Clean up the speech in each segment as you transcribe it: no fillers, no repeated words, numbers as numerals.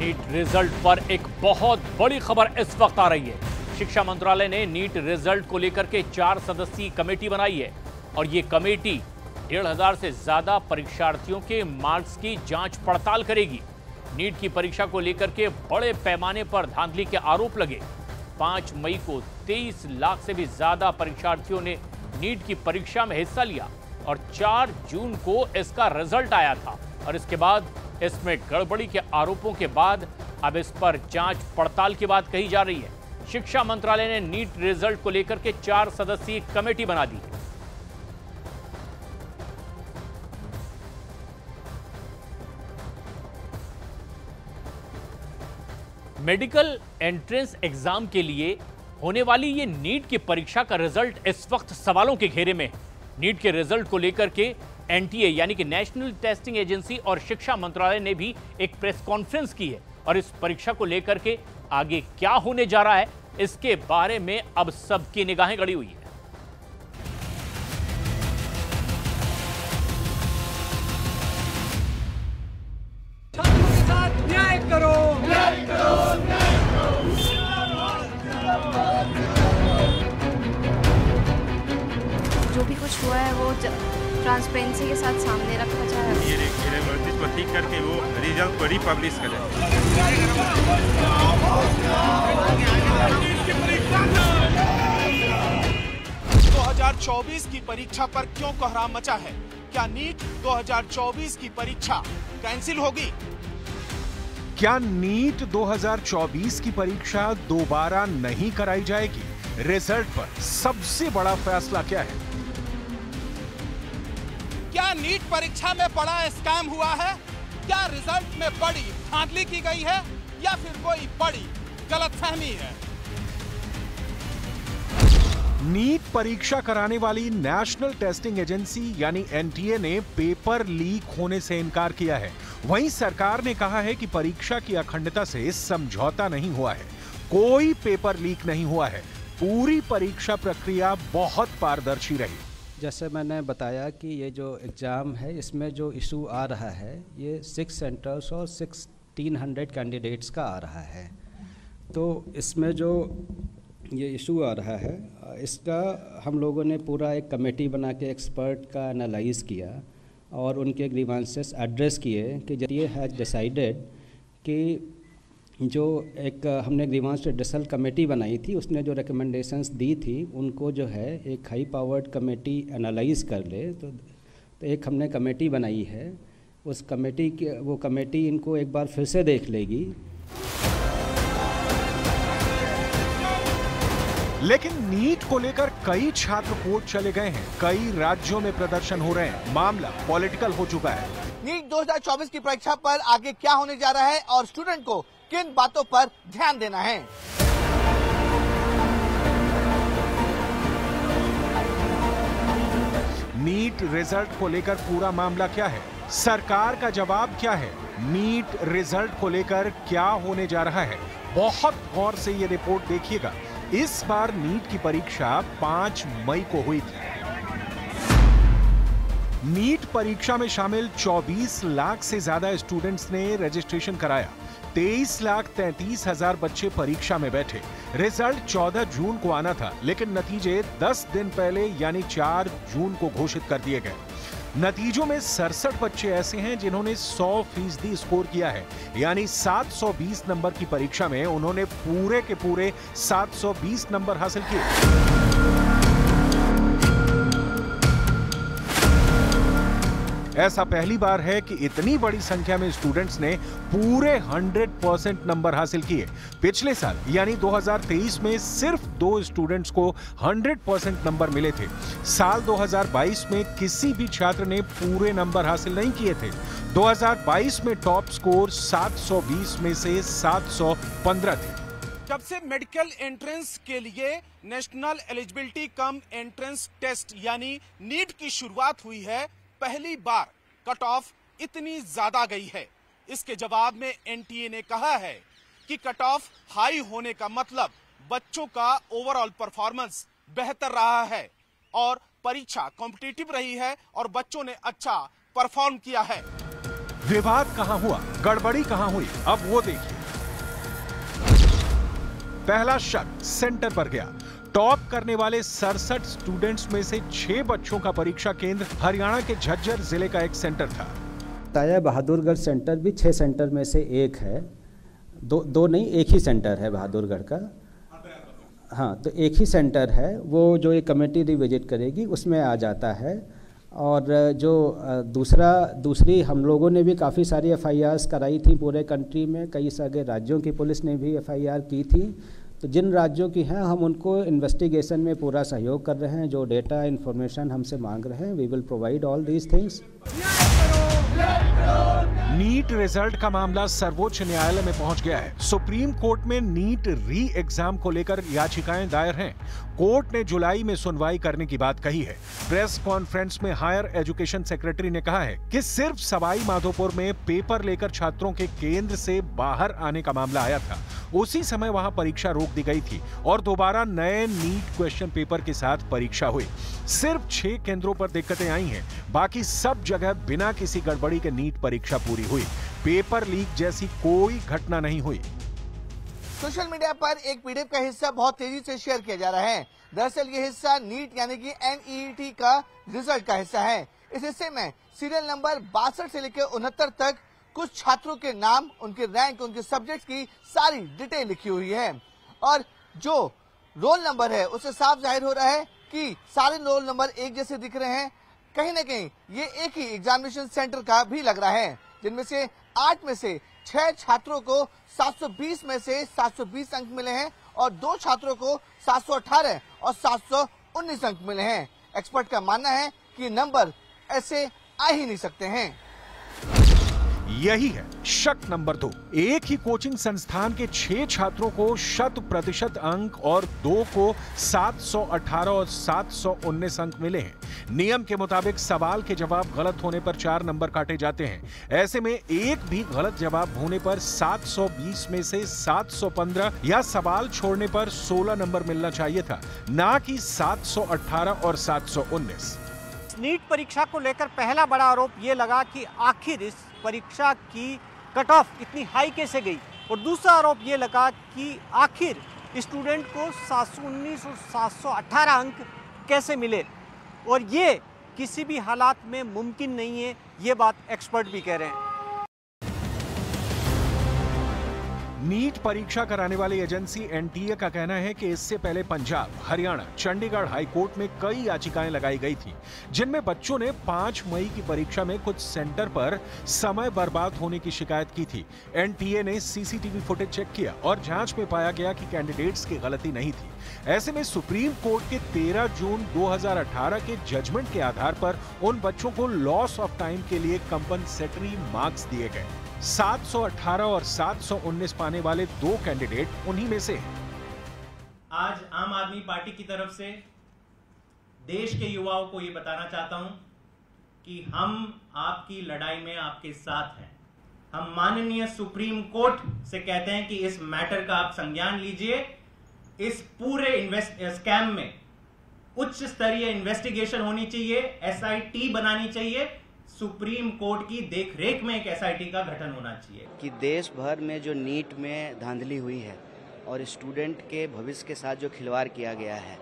NEET result पर एक बहुत बड़ी खबर इस वक्त आ रही है। शिक्षा मंत्रालय ने नीट रिजल्ट को लेकर के 4 सदस्यीय कमेटी बनाई है और ये कमेटी 1,500 से ज्यादा परीक्षार्थियों के मार्क्स की जांच पड़ताल करेगी। नीट की परीक्षा को लेकर के बड़े पैमाने पर धांधली के आरोप लगे। 5 मई को 23 लाख से भी ज्यादा परीक्षार्थियों ने नीट की परीक्षा में हिस्सा लिया और 4 जून को इसका रिजल्ट आया था और इसके बाद इसमें गड़बड़ी के आरोपों के बाद अब इस पर जांच पड़ताल की बात कही जा रही है। शिक्षा मंत्रालय ने नीट रिजल्ट को लेकर के 4 सदस्यीय कमेटी बना दी है। मेडिकल एंट्रेंस एग्जाम के लिए होने वाली ये नीट की परीक्षा का रिजल्ट इस वक्त सवालों के घेरे में है। नीट के रिजल्ट को लेकर के एनटीए यानी कि नेशनल टेस्टिंग एजेंसी और शिक्षा मंत्रालय ने भी एक प्रेस कॉन्फ्रेंस की है और इस परीक्षा को लेकर के आगे क्या होने जा रहा है इसके बारे में अब सबकी निगाहें गड़ी हुई है। न्याय करो, न्याय करो, न्याय करो। जो भी कुछ हुआ है वो ट्रांसपेरेंसी के साथ सामने रखा जाए। ये गलती को ठीक करके वो रिजल्ट को रिपब्लिश करें। 2024 की परीक्षा पर क्यों कोहराम मचा है? क्या नीट 2024 की परीक्षा कैंसिल होगी? क्या नीट 2024 की परीक्षा दोबारा नहीं कराई जाएगी? रिजल्ट पर सबसे बड़ा फैसला क्या है? क्या नीट परीक्षा में बड़ा स्कैम हुआ है? क्या रिजल्ट में बड़ी धांधली की गई है या फिर कोई बड़ी गलतफहमी है? नीट परीक्षा कराने वाली नेशनल टेस्टिंग एजेंसी यानी एनटीए ने पेपर लीक होने से इनकार किया है। वहीं सरकार ने कहा है कि परीक्षा की अखंडता से समझौता नहीं हुआ है, कोई पेपर लीक नहीं हुआ है, पूरी परीक्षा प्रक्रिया बहुत पारदर्शी रही। जैसे मैंने बताया कि ये जो एग्ज़ाम है इसमें जो इशू आ रहा है ये 6 सेंटर्स और 1600 कैंडिडेट्स का आ रहा है। तो इसमें जो ये इशू आ रहा है इसका हम लोगों ने पूरा एक कमेटी बना के एक्सपर्ट का एनालाइज किया और उनके ग्रीवांसेस एड्रेस किए कि ये हैज़ डिसाइडेड कि जो एक हमने ग्रीवांस रिड्रेसल कमेटी बनाई थी उसने जो रिकमेंडेशंस दी थी उनको जो है एक हाई पावर्ड कमेटी एनालाइज कर ले। तो एक हमने कमेटी बनाई है, उस कमेटी की वो कमेटी इनको एक बार फिर से देख लेगी। लेकिन नीट को लेकर कई छात्र कोर्ट चले गए हैं, कई राज्यों में प्रदर्शन हो रहे हैं, मामला पॉलिटिकल हो चुका है। नीट 2024 की परीक्षा पर आगे क्या होने जा रहा है और स्टूडेंट को किन बातों पर ध्यान देना है? नीट रिजल्ट को लेकर पूरा मामला क्या है? सरकार का जवाब क्या है? नीट रिजल्ट को लेकर क्या होने जा रहा है? बहुत गौर से ये रिपोर्ट देखिएगा। इस बार नीट की परीक्षा 5 मई को हुई थी। नीट परीक्षा में शामिल 24 लाख से ज्यादा स्टूडेंट्स ने रजिस्ट्रेशन कराया। 23,33,000 बच्चे परीक्षा में बैठे। रिजल्ट 14 जून को आना था, लेकिन नतीजे 10 दिन पहले यानी 4 जून को घोषित कर दिए गए। नतीजों में 67 बच्चे ऐसे हैं जिन्होंने 100% स्कोर किया है, यानी 720 नंबर की परीक्षा में उन्होंने पूरे के पूरे 720 नंबर हासिल किए। ऐसा पहली बार है कि इतनी बड़ी संख्या में स्टूडेंट्स ने पूरे 100% नंबर हासिल किए। पिछले साल यानी 2023 में सिर्फ 2 स्टूडेंट्स को 100% नंबर मिले थे। साल 2022 में किसी भी छात्र ने पूरे नंबर हासिल नहीं किए थे। 2022 में टॉप स्कोर 720 में से 715 थे। जब से मेडिकल एंट्रेंस के लिए national eligibility cum entrance test यानी नीट की शुरुआत हुई है, पहली बार कट ऑफ इतनी ज्यादा गई है। इसके जवाब में एनटीए ने कहा है कि कट ऑफ हाई होने का मतलब बच्चों का ओवरऑल परफॉर्मेंस बेहतर रहा है और परीक्षा कॉम्पिटिटिव रही है और बच्चों ने अच्छा परफॉर्म किया है। विवाद कहां हुआ, गड़बड़ी कहां हुई, अब वो देखिए। पहला शक सेंटर पर गया। टॉप करने वाले 67 स्टूडेंट्स में से 6 बच्चों का परीक्षा केंद्र हरियाणा के झज्जर जिले का एक सेंटर था। बताया बहादुरगढ़ सेंटर भी 6 सेंटर में से एक है। दो नहीं, एक ही सेंटर है बहादुरगढ़ का। हाँ, तो एक ही सेंटर है। वो जो एक कमेटी रिविजिट करेगी उसमें आ जाता है। और जो दूसरी हम लोगों ने भी काफ़ी सारी FIRs कराई थी पूरे कंट्री में। कई सारे राज्यों की पुलिस ने भी FIR की थी। तो जिन राज्यों की हैं हम उनको इन्वेस्टिगेशन में पूरा सहयोग कर रहे हैं। जो डेटा इन्फॉर्मेशन हमसे मांग रहे हैं, we will provide all these things. NEET result का मामला सर्वोच्च न्यायालय में पहुंच गया है। सुप्रीम कोर्ट में नीट री एग्जाम को लेकर याचिकाएं दायर हैं। कोर्ट ने जुलाई में सुनवाई करने की बात कही है। प्रेस कॉन्फ्रेंस में हायर एजुकेशन सेक्रेटरी ने कहा है कि सिर्फ सवाई माधोपुर में पेपर लेकर छात्रों के केंद्र से बाहर आने का मामला आया था। उसी समय वहां परीक्षा रोक दी गई थी और दोबारा नए नीट क्वेश्चन पेपर के साथ परीक्षा हुई। सिर्फ 6 केंद्रों पर दिक्कतें आई हैं, बाकी सब जगह बिना किसी गड़बड़ी के नीट परीक्षा पूरी हुई। पेपर लीक जैसी कोई घटना नहीं हुई। सोशल मीडिया पर एक पीडीएफ का हिस्सा बहुत तेजी से शेयर किया जा रहा है। दरअसल ये हिस्सा नीट यानी कि NEET का रिजल्ट का हिस्सा है। इस हिस्से में सीरियल नंबर 62 से लेकर 69 तक कुछ छात्रों के नाम, उनके रैंक, उनके सब्जेक्ट की सारी डिटेल लिखी हुई है। और जो रोल नंबर है उससे साफ जाहिर हो रहा है कि सारे रोल नंबर एक जैसे दिख रहे हैं। कहीं न कहीं ये एक ही एग्जामिनेशन सेंटर का भी लग रहा है, जिनमें से 8 में से 6 छात्रों को 720 में से 720 अंक मिले हैं और 2 छात्रों को 718 और 719 अंक मिले हैं। एक्सपर्ट का मानना है कि नंबर ऐसे आ ही नहीं सकते हैं। यही है शक नंबर 2। एक ही कोचिंग संस्थान के 6 छात्रों को 100% अंक और 2 को 718 और 719 अंक मिले हैं। नियम के मुताबिक सवाल के जवाब गलत होने पर 4 नंबर काटे जाते हैं। ऐसे में एक भी गलत जवाब होने पर 720 में से 715 या सवाल छोड़ने पर 16 नंबर मिलना चाहिए था, ना कि 718 और 719। नीट परीक्षा को लेकर पहला बड़ा आरोप ये लगा कि आखिर इस परीक्षा की कट ऑफ इतनी हाई कैसे गई, और दूसरा आरोप ये लगा कि आखिर स्टूडेंट को 719 और 718 अंक कैसे मिले, और ये किसी भी हालात में मुमकिन नहीं है। ये बात एक्सपर्ट भी कह रहे हैं। नीट परीक्षा कराने वाली एजेंसी NTA का कहना है कि इससे पहले पंजाब, हरियाणा, चंडीगढ़ हाईकोर्ट में कई याचिकाएं लगाई गई थी, जिनमें बच्चों ने 5 मई की परीक्षा में कुछ सेंटर पर समय बर्बाद होने की शिकायत की थी। NTA ने CCTV फुटेज चेक किया और जांच में पाया गया कि कैंडिडेट्स की गलती नहीं थी। ऐसे में सुप्रीम कोर्ट के 13 जून 2018 के जजमेंट के आधार पर उन बच्चों को लॉस ऑफ टाइम के लिए कंपनसेटरी मार्क्स दिए गए। 718 और 719 पाने वाले 2 कैंडिडेट उन्हीं में से हैं। आज आम आदमी पार्टी की तरफ से देश के युवाओं को ये बताना चाहता हूं कि हम आपकी लड़ाई में आपके साथ हैं। हम माननीय सुप्रीम कोर्ट से कहते हैं कि इस मैटर का आप संज्ञान लीजिए। इस पूरे स्कैम में उच्च स्तरीय इन्वेस्टिगेशन होनी चाहिए, SIT बनानी चाहिए। सुप्रीम कोर्ट की देखरेख में एक SIT का गठन होना चाहिए। कि देश भर में जो नीट में धांधली हुई है और स्टूडेंट के भविष्य के साथ जो खिलवाड़ किया गया है,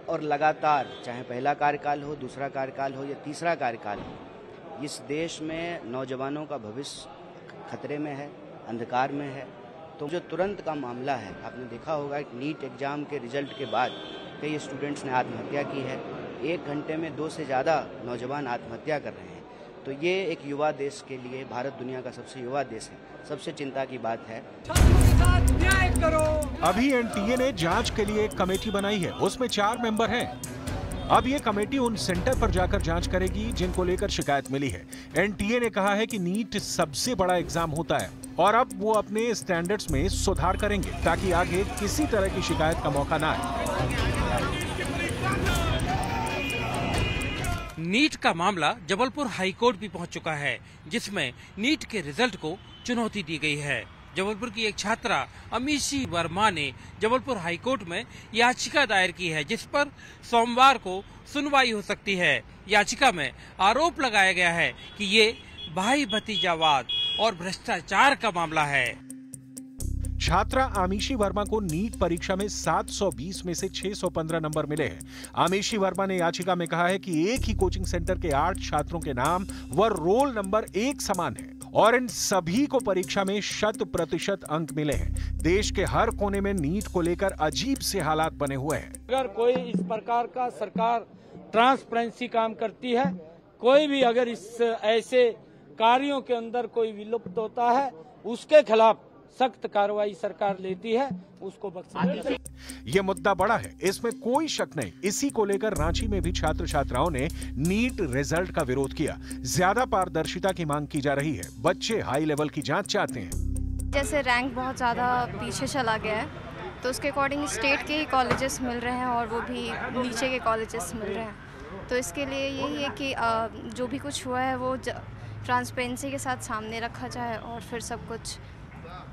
और लगातार चाहे पहला कार्यकाल हो, दूसरा कार्यकाल हो या तीसरा कार्यकाल हो, इस देश में नौजवानों का भविष्य खतरे में है, अंधकार में है। तो जो तुरंत का मामला है, आपने देखा होगा कि नीट एग्जाम के रिजल्ट के बाद कई स्टूडेंट्स ने आत्महत्या की है। 1 घंटे में 2 से ज़्यादा नौजवान आत्महत्या कर रहे हैं। तो ये एक युवा देश के लिए, भारत दुनिया का सबसे युवा देश है, सबसे चिंता की बात है। अभी NTA ने जांच के लिए एक कमेटी बनाई है, उसमें 4 मेंबर हैं। अब ये कमेटी उन सेंटर पर जाकर जांच करेगी जिनको लेकर शिकायत मिली है। NTA ने कहा है कि नीट सबसे बड़ा एग्जाम होता है और अब वो अपने स्टैंडर्ड्स में सुधार करेंगे ताकि आगे किसी तरह की शिकायत का मौका ना आए। नीट का मामला जबलपुर हाईकोर्ट भी पहुंच चुका है, जिसमें नीट के रिजल्ट को चुनौती दी गई है। जबलपुर की एक छात्रा अमीशी वर्मा ने जबलपुर हाईकोर्ट में याचिका दायर की है, जिस पर सोमवार को सुनवाई हो सकती है। याचिका में आरोप लगाया गया है कि ये भाई भतीजावाद और भ्रष्टाचार का मामला है। छात्रा आमीशी वर्मा को नीट परीक्षा में 720 में से 615 नंबर मिले हैं। आमीशी वर्मा ने याचिका में कहा है कि एक ही कोचिंग सेंटर के 8 छात्रों के नाम व रोल नंबर एक समान है और इन सभी को परीक्षा में 100% अंक मिले हैं। देश के हर कोने में नीट को लेकर अजीब से हालात बने हुए हैं। अगर कोई इस प्रकार का सरकार ट्रांसपेरेंसी काम करती है, कोई भी अगर इस ऐसे कार्यों के अंदर कोई विलुप्त होता है, उसके खिलाफ सख्त कार्रवाई सरकार लेती है, उसको बख्शा। ये मुद्दा बड़ा है, इसमें कोई शक नहीं। इसी को लेकर रांची में भी छात्र छात्राओं ने नीट रिजल्ट का विरोध किया। ज्यादा पारदर्शिता की मांग की जा रही है। बच्चे हाई लेवल की जांच चाहते हैं। जैसे रैंक बहुत ज़्यादा पीछे चला गया है, तो उसके अकॉर्डिंग स्टेट के ही कॉलेजेस मिल रहे हैं और वो भी नीचे के कॉलेजेस मिल रहे हैं। तो इसके लिए यही है कि जो भी कुछ हुआ है वो ट्रांसपेरेंसी के साथ सामने रखा जाए और फिर सब कुछ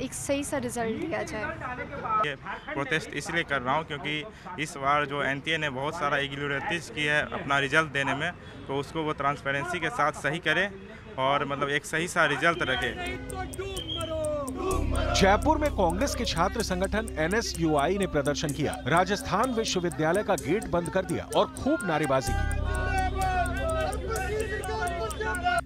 एक सही सा रिजल्ट दिया जाए। ये प्रोटेस्ट इसलिए कर रहा हूँ क्योंकि इस बार जो एनटीए ने बहुत सारा इरेगुलरिटीज की है अपना रिजल्ट देने में, तो उसको वो ट्रांसपेरेंसी के साथ सही करे और मतलब एक सही सा रिजल्ट रखे। जयपुर में कांग्रेस के छात्र संगठन NSUI ने प्रदर्शन किया। राजस्थान विश्वविद्यालय का गेट बंद कर दिया और खूब नारेबाजी की।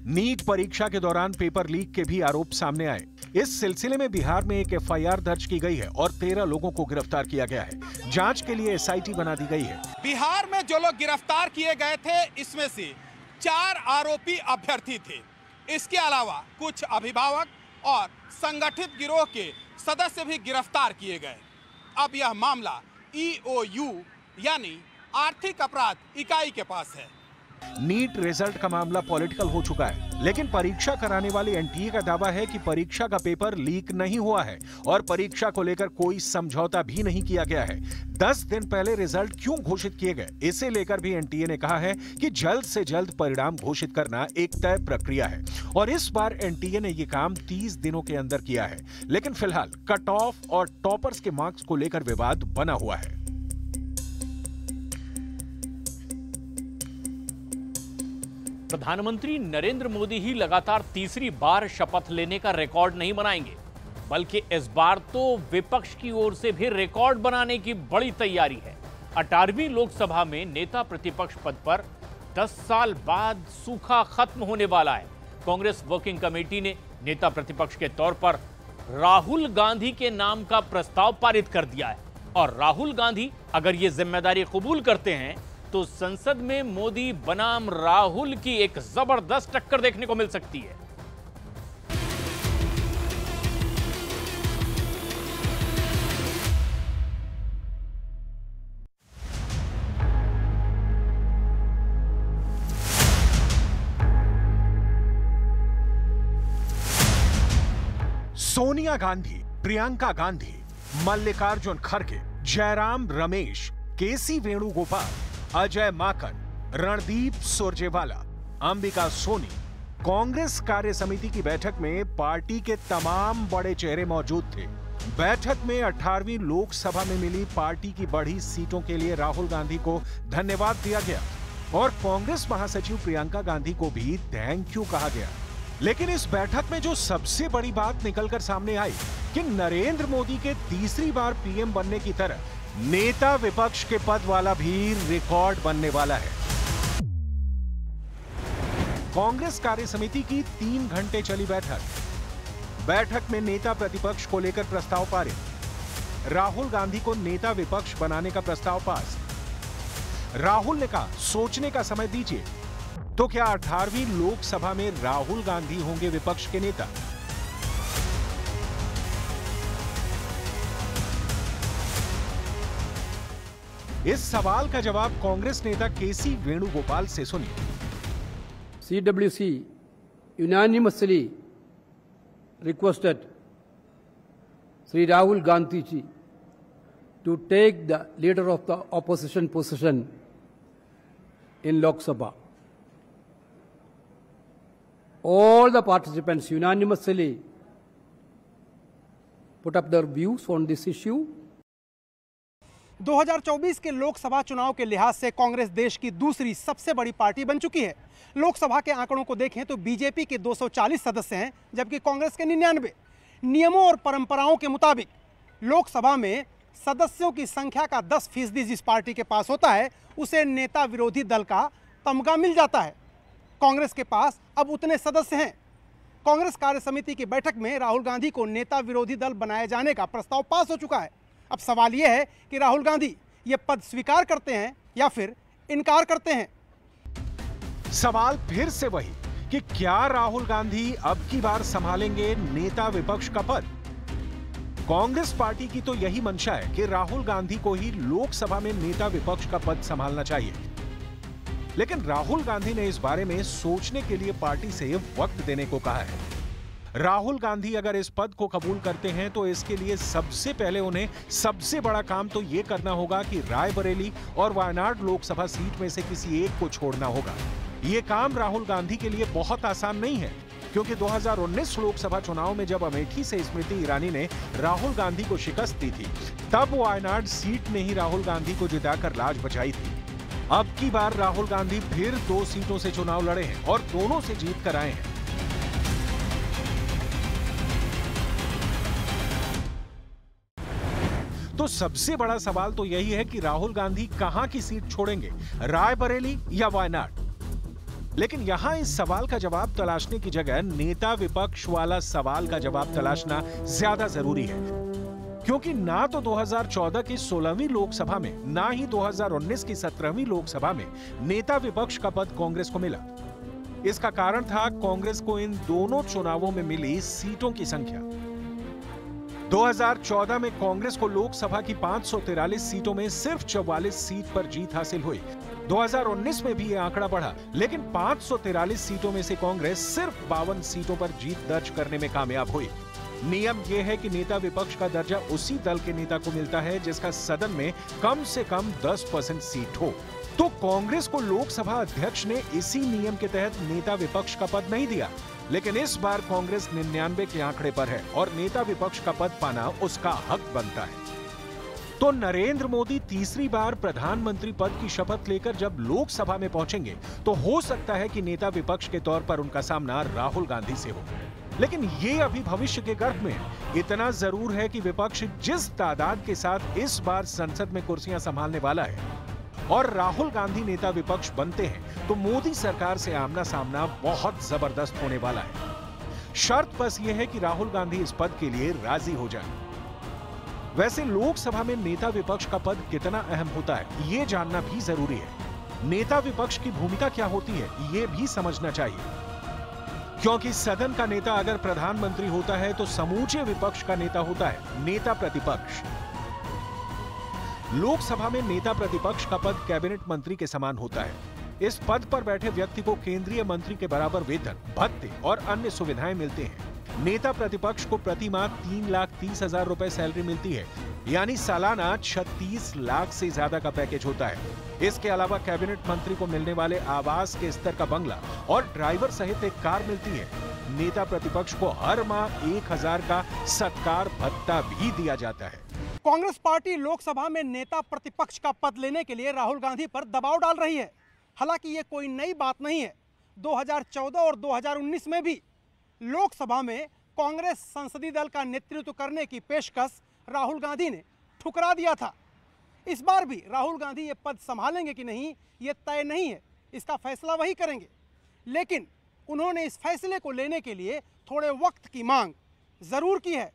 नीट परीक्षा के दौरान पेपर लीक के भी आरोप सामने आए। इस सिलसिले में बिहार में एक FIR दर्ज की गई है और 13 लोगों को गिरफ्तार किया गया है। जांच के लिए SIT बना दी गई है। बिहार में जो लोग गिरफ्तार किए गए थे, इसमें से 4 आरोपी अभ्यर्थी थे। इसके अलावा कुछ अभिभावक और संगठित गिरोह के सदस्य भी गिरफ्तार किए गए। अब यह मामला EOU यानी आर्थिक अपराध इकाई के पास है। नीट रिजल्ट का मामला पॉलिटिकल हो चुका है, लेकिन परीक्षा कराने वाली एनटीए का दावा है कि परीक्षा का पेपर लीक नहीं हुआ है और परीक्षा को लेकर कोई समझौता भी नहीं किया गया है। 10 दिन पहले रिजल्ट क्यों घोषित किए गए, इसे लेकर भी एनटीए ने कहा है कि जल्द से जल्द परिणाम घोषित करना एक तय प्रक्रिया है और इस बार एनटीए ने यह काम 30 दिनों के अंदर किया है। लेकिन फिलहाल कट ऑफ और टॉपर्स के मार्क्स को लेकर विवाद बना हुआ है। प्रधानमंत्री नरेंद्र मोदी ही लगातार तीसरी बार शपथ लेने का रिकॉर्ड नहीं बनाएंगे, बल्कि इस बार तो विपक्ष की ओर से भी रिकॉर्ड बनाने की बड़ी तैयारी है। 18वीं लोकसभा में नेता प्रतिपक्ष पद पर 10 साल बाद सूखा खत्म होने वाला है। कांग्रेस वर्किंग कमेटी ने नेता प्रतिपक्ष के तौर पर राहुल गांधी के नाम का प्रस्ताव पारित कर दिया है और राहुल गांधी अगर ये जिम्मेदारी कबूल करते हैं तो संसद में मोदी बनाम राहुल की एक जबरदस्त टक्कर देखने को मिल सकती है। सोनिया गांधी, प्रियंका गांधी, मल्लिकार्जुन खड़गे, जयराम रमेश, केसी वेणुगोपाल, अजय माकन, रणदीप सुरजेवाला, अंबिका सोनी। कांग्रेस कार्य समिति की बैठक में पार्टी के तमाम बड़े चेहरे मौजूद थे। बैठक में 18वीं लोकसभा में मिली पार्टी की बढ़ी सीटों के लिए राहुल गांधी को धन्यवाद दिया गया और कांग्रेस महासचिव प्रियंका गांधी को भी थैंक यू कहा गया। लेकिन इस बैठक में जो सबसे बड़ी बात निकलकर सामने आई कि नरेंद्र मोदी के तीसरी बार पीएम बनने की तरह नेता विपक्ष के पद वाला भी रिकॉर्ड बनने वाला है। कांग्रेस कार्य समिति की 3 घंटे चली बैठक में नेता प्रतिपक्ष को लेकर प्रस्ताव पारित। राहुल गांधी को नेता विपक्ष बनाने का प्रस्ताव पास। राहुल ने कहा सोचने का समय दीजिए। तो क्या 18वीं लोकसभा में राहुल गांधी होंगे विपक्ष के नेता? इस सवाल का जवाब कांग्रेस नेता केसी वेणुगोपाल से सुनिए। CWC unanimously requested Sri Rahul Gandhi ji to take the leader of the opposition position in Lok Sabha. All the participants unanimously put up their views on this issue. 2024 के लोकसभा चुनाव के लिहाज से कांग्रेस देश की दूसरी सबसे बड़ी पार्टी बन चुकी है। लोकसभा के आंकड़ों को देखें तो बीजेपी के 240 सदस्य हैं, जबकि कांग्रेस के 99। नियमों और परंपराओं के मुताबिक लोकसभा में सदस्यों की संख्या का 10% जिस पार्टी के पास होता है उसे नेता विरोधी दल का तमगा मिल जाता है। कांग्रेस के पास अब उतने सदस्य हैं। कांग्रेस कार्य समिति की बैठक में राहुल गांधी को नेता विरोधी दल बनाए जाने का प्रस्ताव पास हो चुका है। अब सवाल यह है कि राहुल गांधी ये पद स्वीकार करते हैं या फिर इनकार करते हैं। सवाल फिर से वही कि क्या राहुल गांधी अब की बार संभालेंगे नेता विपक्ष का पद? कांग्रेस पार्टी की तो यही मंशा है कि राहुल गांधी को ही लोकसभा में नेता विपक्ष का पद संभालना चाहिए। लेकिन राहुल गांधी ने इस बारे में सोचने के लिए पार्टी से वक्त देने को कहा है। राहुल गांधी अगर इस पद को कबूल करते हैं तो इसके लिए सबसे पहले उन्हें सबसे बड़ा काम तो यह करना होगा कि रायबरेली और वायनाड लोकसभा सीट में से किसी एक को छोड़ना होगा। यह काम राहुल गांधी के लिए बहुत आसान नहीं है, क्योंकि 2019 लोकसभा चुनाव में जब अमेठी से स्मृति ईरानी ने राहुल गांधी को शिकस्त दी थी, तब वायनाड सीट में ही राहुल गांधी को जिताकर लाज बचाई थी। अब की बार राहुल गांधी फिर 2 सीटों से चुनाव लड़े हैं और दोनों से जीत कर आए हैं। तो सबसे बड़ा सवाल तो यही है कि राहुल गांधी कहां की सीट छोड़ेंगे, रायबरेली या वायनाड? लेकिन यहां इस सवाल का जवाब तलाशने की जगह नेता विपक्ष वाला सवाल का जवाब तलाशना ज्यादा जरूरी है, क्योंकि ना तो 2014 की 16वीं लोकसभा में ना ही 2019 की 17वीं लोकसभा में नेता विपक्ष का पद कांग्रेस को मिला। इसका कारण था कांग्रेस को इन दोनों चुनावों में मिली सीटों की संख्या। 2014 में कांग्रेस को लोकसभा की 543 सीटों में सिर्फ 44 सीट पर जीत हासिल हुई। 2019 में भी यह आंकड़ा बढ़ा, लेकिन 543 सीटों में से कांग्रेस सिर्फ 52 सीटों पर जीत दर्ज करने में कामयाब हुई। नियम यह है कि नेता विपक्ष का दर्जा उसी दल के नेता को मिलता है जिसका सदन में कम से कम 10% सीट हो। तो कांग्रेस को लोकसभा अध्यक्ष ने इसी नियम के तहत नेता विपक्ष का पद नहीं दिया, लेकिन इस बार कांग्रेस 99 के आंकड़े पर है और नेता विपक्ष का पद पाना उसका हक बनता है। तो नरेंद्र मोदी तीसरी बार प्रधानमंत्री पद की शपथ लेकर जब लोकसभा में पहुंचेंगे तो हो सकता है कि नेता विपक्ष के तौर पर उनका सामना राहुल गांधी से हो। लेकिन ये अभी भविष्य के गर्भ में है। इतना जरूर है कि विपक्ष जिस तादाद के साथ इस बार संसद में कुर्सियां संभालने वाला है और राहुल गांधी नेता विपक्ष बनते हैं तो मोदी सरकार से आमना सामना बहुत जबरदस्त होने वाला है। शर्त बस यह है कि राहुल गांधी इस पद के लिए राजी हो जाए। वैसे लोकसभा में नेता विपक्ष का पद कितना अहम होता है ये जानना भी जरूरी है। नेता विपक्ष की भूमिका क्या होती है ये भी समझना चाहिए, क्योंकि सदन का नेता अगर प्रधानमंत्री होता है तो समूचे विपक्ष का नेता होता है नेता प्रतिपक्ष। लोकसभा में नेता प्रतिपक्ष का पद कैबिनेट मंत्री के समान होता है। इस पद पर बैठे व्यक्ति को केंद्रीय मंत्री के बराबर वेतन, भत्ते और अन्य सुविधाएं मिलते हैं। नेता प्रतिपक्ष को प्रति माह 3,30,000 रुपए सैलरी मिलती है, यानी सालाना 36 लाख से ज्यादा का पैकेज होता है। इसके अलावा कैबिनेट मंत्री को मिलने वाले आवास के स्तर का बंगला और ड्राइवर सहित एक कार मिलती है। नेता प्रतिपक्ष को हर माह 1,000 का सत्कार भत्ता भी दिया जाता है। कांग्रेस पार्टी लोकसभा में नेता प्रतिपक्ष का पद लेने के लिए राहुल गांधी पर दबाव डाल रही है। हालांकि ये कोई नई बात नहीं है। 2014 और 2019 में भी लोकसभा में कांग्रेस संसदीय दल का नेतृत्व करने की पेशकश राहुल गांधी ने ठुकरा दिया था। इस बार भी राहुल गांधी ये पद संभालेंगे कि नहीं ये तय नहीं है, इसका फैसला वही करेंगे। लेकिन उन्होंने इस फैसले को लेने के लिए थोड़े वक्त की मांग जरूर की है।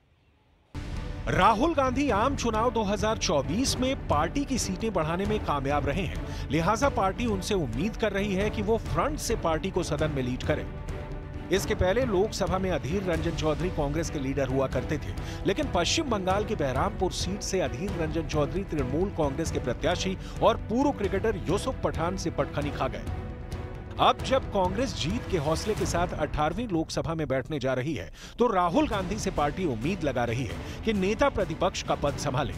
राहुल गांधी आम चुनाव 2024 में पार्टी की सीटें बढ़ाने में कामयाब रहे हैं, लिहाजा पार्टी उनसे उम्मीद कर रही है कि वो फ्रंट से पार्टी को सदन में लीड करें। इसके पहले लोकसभा में अधीर रंजन चौधरी कांग्रेस के लीडर हुआ करते थे, लेकिन पश्चिम बंगाल की बहरामपुर सीट से अधीर रंजन चौधरी तृणमूल कांग्रेस के प्रत्याशी और पूर्व क्रिकेटर यूसुफ पठान से पटखनी खा गए। अब जब कांग्रेस जीत के हौसले के साथ 18वीं लोकसभा में बैठने जा रही है तो राहुल गांधी से पार्टी उम्मीद लगा रही है कि नेता प्रतिपक्ष का पद संभाले।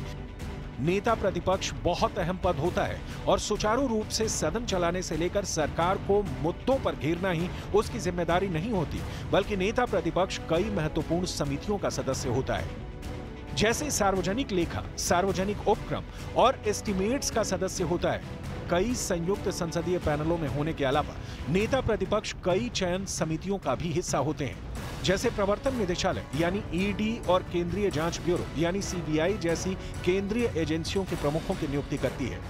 नेता प्रतिपक्ष बहुत अहम पद होता है और सुचारू रूप से सदन चलाने से लेकर सरकार को मुद्दों पर घेरना ही उसकी जिम्मेदारी नहीं होती, बल्कि नेता प्रतिपक्ष कई महत्वपूर्ण समितियों का सदस्य होता है। जैसे सार्वजनिक लेखा, सार्वजनिक उपक्रम और एस्टिमेट्स का सदस्य होता है। कई संयुक्त संसदीय पैनलों में होने के अलावा नेता प्रतिपक्ष कई चयन समितियों का भी हिस्सा होते हैं, जैसे प्रवर्तन निदेशालय यानी ईडी और केंद्रीय जांच ब्यूरो यानी सीबीआई जैसी केंद्रीय एजेंसियों के प्रमुखों की नियुक्ति करती है।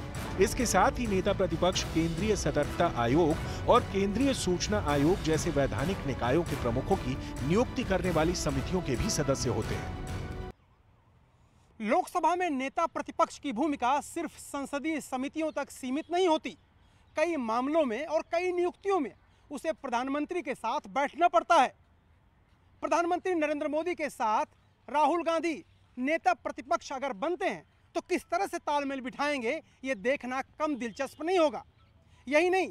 इसके साथ ही नेता प्रतिपक्ष केंद्रीय सतर्कता आयोग और केंद्रीय सूचना आयोग जैसे वैधानिक निकायों के प्रमुखों की नियुक्ति करने वाली समितियों के भी सदस्य होते हैं। लोकसभा में नेता प्रतिपक्ष की भूमिका सिर्फ संसदीय समितियों तक सीमित नहीं होती। कई मामलों में और कई नियुक्तियों में उसे प्रधानमंत्री के साथ बैठना पड़ता है। प्रधानमंत्री नरेंद्र मोदी के साथ राहुल गांधी नेता प्रतिपक्ष अगर बनते हैं तो किस तरह से तालमेल बिठाएंगे, ये देखना कम दिलचस्प नहीं होगा। यही नहीं,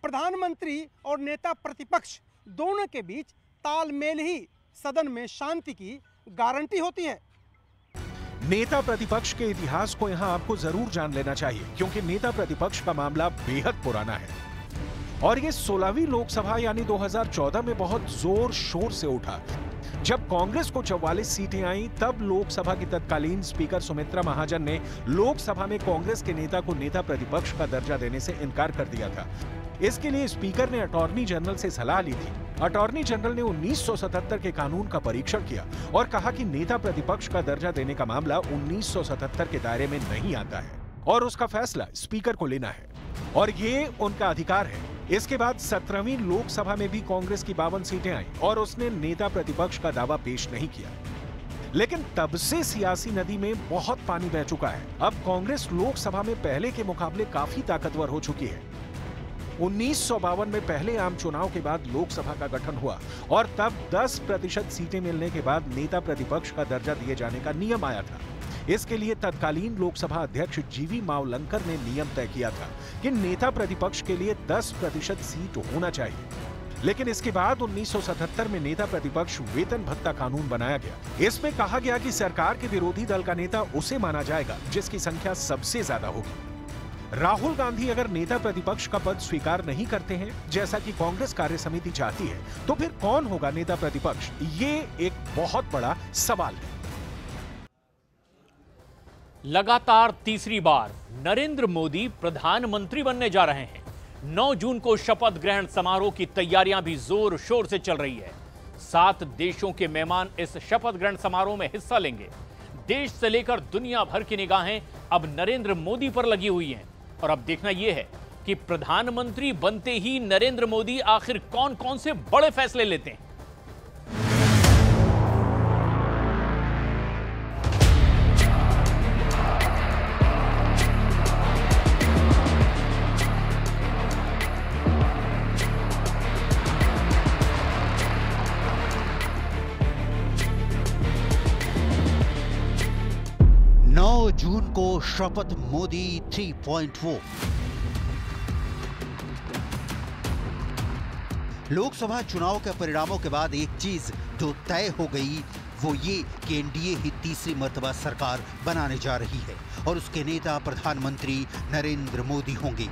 प्रधानमंत्री और नेता प्रतिपक्ष दोनों के बीच तालमेल ही सदन में शांति की गारंटी होती है। नेता प्रतिपक्ष के इतिहास को यहां आपको जरूर जान लेना चाहिए, क्योंकि नेता प्रतिपक्ष का मामला बेहद पुराना है और ये 16वीं लोकसभा यानी 2014 में बहुत जोर शोर से उठा। जब कांग्रेस को 44 सीटें आईं, तब लोकसभा की तत्कालीन स्पीकर सुमित्रा महाजन ने लोकसभा में कांग्रेस के नेता को नेता प्रतिपक्ष का दर्जा देने से इनकार कर दिया था। इसके लिए स्पीकर ने अटॉर्नी जनरल से सलाह ली थी। अटॉर्नी जनरल ने 1977 के कानून का परीक्षण किया और कहा कि नेता प्रतिपक्ष का दर्जा देने का मामला 1977 के दायरे में नहीं आता है और उसका फैसला स्पीकर को लेना है और ये उनका अधिकार है। इसके बाद 17वीं लोकसभा में भी कांग्रेस की 52 सीटें आईं और उसने नेता प्रतिपक्ष का दावा पेश नहीं किया। लेकिन तब से सियासी नदी में बहुत पानी बह चुका है। अब कांग्रेस लोकसभा में पहले के मुकाबले काफी ताकतवर हो चुकी है। 1952 में पहले आम चुनाव के बाद लोकसभा का गठन हुआ और तब 10% सीटें मिलने के बाद नेता प्रतिपक्ष का दर्जा दिए जाने का नियम आया था। इसके लिए तत्कालीन लोकसभा अध्यक्ष जीवी मावलंकर ने नियम तय किया था कि नेता प्रतिपक्ष के लिए 10% सीट होना चाहिए। लेकिन इसके बाद 1977 में नेता प्रतिपक्ष वेतन भत्ता कानून बनाया गया। इसमें कहा गया कि सरकार के विरोधी दल का नेता उसे माना जाएगा जिसकी संख्या सबसे ज्यादा होगी। राहुल गांधी अगर नेता प्रतिपक्ष का पद स्वीकार नहीं करते हैं, जैसा कि कांग्रेस कार्य समिति चाहती है, तो फिर कौन होगा नेता प्रतिपक्ष? ये एक बहुत बड़ा सवाल है। लगातार तीसरी बार नरेंद्र मोदी प्रधानमंत्री बनने जा रहे हैं। 9 जून को शपथ ग्रहण समारोह की तैयारियां भी जोर शोर से चल रही है। 7 देशों के मेहमान इस शपथ ग्रहण समारोह में हिस्सा लेंगे। देश से लेकर दुनिया भर की निगाहें अब नरेंद्र मोदी पर लगी हुई हैं और अब देखना यह है कि प्रधानमंत्री बनते ही नरेंद्र मोदी आखिर कौन कौन से बड़े फैसले लेते हैं। जून को शपथ मोदी 3.0। लोकसभा चुनाव के परिणामों के बाद एक चीज जो तय हो गई वो ये कि एनडीए ही तीसरी मर्तबा सरकार बनाने जा रही है और उसके नेता प्रधानमंत्री नरेंद्र मोदी होंगे।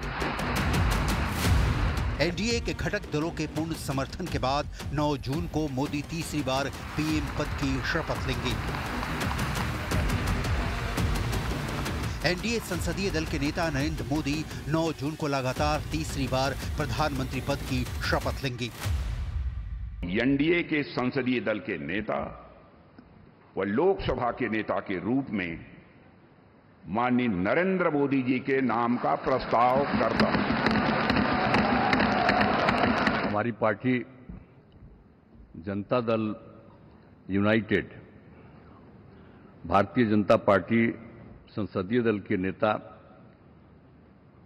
एनडीए के घटक दलों के पूर्ण समर्थन के बाद 9 जून को मोदी तीसरी बार पीएम पद की शपथ लेंगे। एनडीए संसदीय दल के नेता नरेंद्र मोदी 9 जून को लगातार तीसरी बार प्रधानमंत्री पद की शपथ लेंगे। एनडीए के संसदीय दल के नेता व लोकसभा के नेता के रूप में माननीय नरेंद्र मोदी जी के नाम का प्रस्ताव करता हूं। हमारी party Janata Dal United, Bharatiya Janata party संसदीय दल के नेता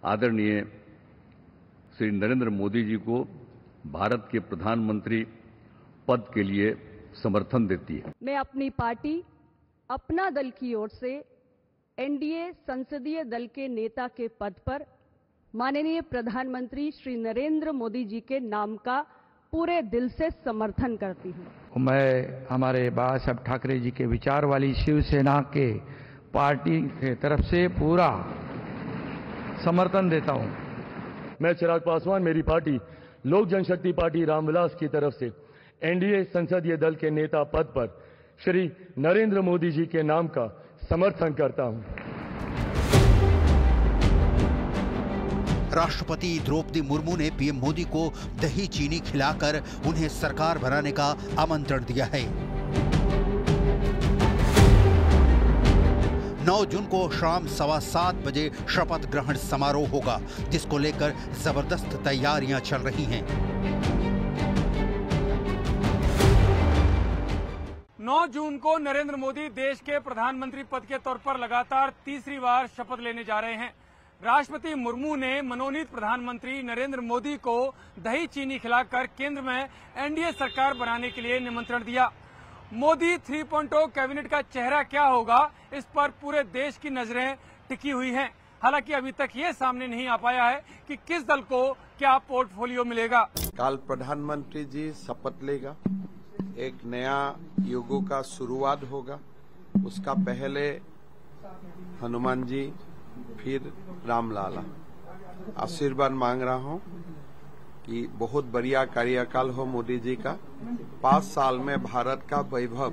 आदरणीय श्री नरेंद्र मोदी जी को भारत के प्रधानमंत्री पद के लिए समर्थन देती है। मैं अपनी पार्टी, अपना दल की ओर से एनडीए संसदीय दल के नेता के पद पर माननीय प्रधानमंत्री श्री नरेंद्र मोदी जी के नाम का पूरे दिल से समर्थन करती हूं। मैं हमारे बाला साहब ठाकरे जी के विचार वाली शिवसेना के पार्टी के तरफ से पूरा समर्थन देता हूं। मैं चिराग पासवान, मेरी पार्टी लोक जनशक्ति पार्टी रामविलास की तरफ से एनडीए संसदीय दल के नेता पद पर श्री नरेंद्र मोदी जी के नाम का समर्थन करता हूं। राष्ट्रपति द्रौपदी मुर्मू ने पीएम मोदी को दही चीनी खिलाकर उन्हें सरकार बनाने का आमंत्रण दिया है। 9 जून को शाम 7:15 बजे शपथ ग्रहण समारोह होगा, जिसको लेकर जबरदस्त तैयारियां चल रही हैं। 9 जून को नरेंद्र मोदी देश के प्रधानमंत्री पद के तौर पर लगातार तीसरी बार शपथ लेने जा रहे हैं। राष्ट्रपति मुर्मू ने मनोनीत प्रधानमंत्री नरेंद्र मोदी को दही चीनी खिलाकर केंद्र में एनडीए सरकार बनाने के लिए निमंत्रण दिया। मोदी 3.0 कैबिनेट का चेहरा क्या होगा, इस पर पूरे देश की नजरें टिकी हुई हैं। हालांकि अभी तक ये सामने नहीं आ पाया है कि किस दल को क्या पोर्टफोलियो मिलेगा। कल प्रधानमंत्री जी शपथ लेगा, एक नया युग का शुरुआत होगा। उसका पहले हनुमान जी, फिर रामलाला। आशीर्वाद मांग रहा हूं कि बहुत बढ़िया कार्यकाल हो मोदी जी का। 5 साल में भारत का वैभव